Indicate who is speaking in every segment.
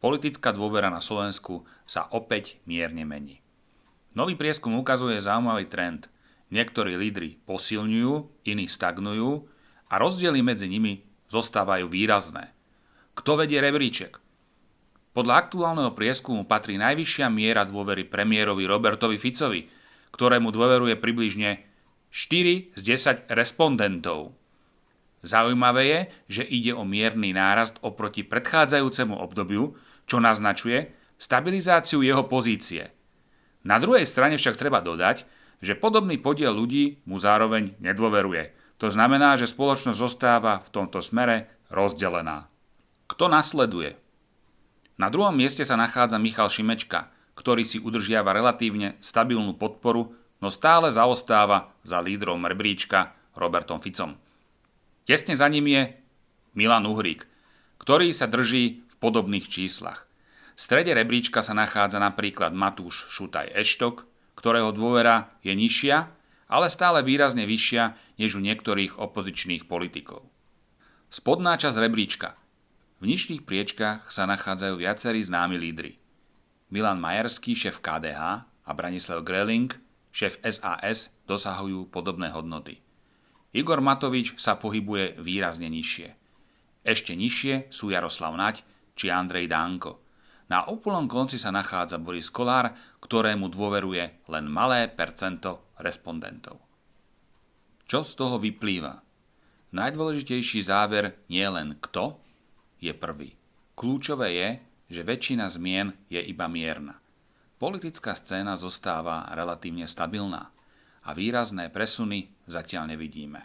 Speaker 1: Politická dôvera na Slovensku sa opäť mierne mení. Nový prieskum ukazuje zaujímavý trend. Niektorí lídri posilňujú, iní stagnujú a rozdiely medzi nimi zostávajú výrazné. Kto vedie rebríček? Podľa aktuálneho prieskumu patrí najvyššia miera dôvery premiérovi Robertovi Ficovi, ktorému dôveruje približne 4 z 10 respondentov. Zaujímavé je, že ide o mierny nárast oproti predchádzajúcemu obdobiu, čo naznačuje stabilizáciu jeho pozície. Na druhej strane však treba dodať, že podobný podiel ľudí mu zároveň nedôveruje. To znamená, že spoločnosť zostáva v tomto smere rozdelená. Kto nasleduje? Na druhom mieste sa nachádza Michal Šimečka, ktorý si udržiava relatívne stabilnú podporu, no stále zaostáva za lídrom rebríčka Robertom Ficom. Tesne za ním je Milan Uhrík, ktorý sa drží v podobných číslach. V strede rebríčka sa nachádza napríklad Matúš Šutaj Eštok, ktorého dôvera je nižšia, ale stále výrazne vyššia než u niektorých opozičných politikov. Spodná časť rebríčka. V nižších priečkách sa nachádzajú viacerí známi lídri. Milan Majerský, šéf KDH, a Branislav Greling, šéf SAS, dosahujú podobné hodnoty. Igor Matovič sa pohybuje výrazne nižšie. Ešte nižšie sú Jaroslav Naď či Andrej Danko. Na úplnom konci sa nachádza Boris Kollár, ktorému dôveruje len malé percento respondentov. Čo z toho vyplýva? Najdôležitejší záver nie len kto je prvý. Kľúčové je, že väčšina zmien je iba mierna. Politická scéna zostáva relatívne stabilná a výrazné presuny zatiaľ nevidíme.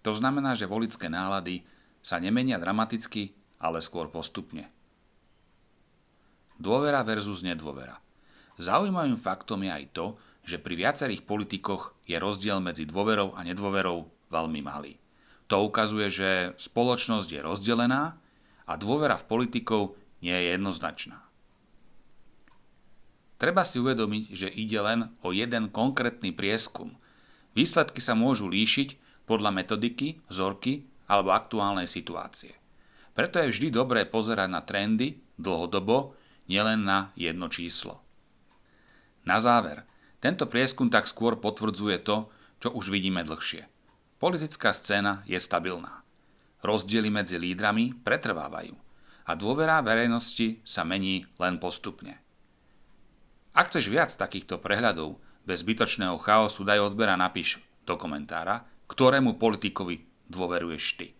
Speaker 1: To znamená, že voličské nálady sa nemenia dramaticky, ale skôr postupne. Dôvera versus nedôvera. Zaujímavým faktom je aj to, že pri viacerých politikoch je rozdiel medzi dôverou a nedôverou veľmi malý. To ukazuje, že spoločnosť je rozdelená a dôvera v politikov nie je jednoznačná. Treba si uvedomiť, že ide len o jeden konkrétny prieskum. Výsledky sa môžu líšiť podľa metodiky, vzorky alebo aktuálnej situácie. Preto je vždy dobré pozerať na trendy dlhodobo, nielen na jedno číslo. Na záver, tento prieskum tak skôr potvrdzuje to, čo už vidíme dlhšie. Politická scéna je stabilná. Rozdiely medzi lídrami pretrvávajú a dôvera verejnosti sa mení len postupne. Ak chceš viac takýchto prehľadov bez zbytočného chaosu, daj odber a napíš do komentára, ktorému politikovi dôveruješ ty.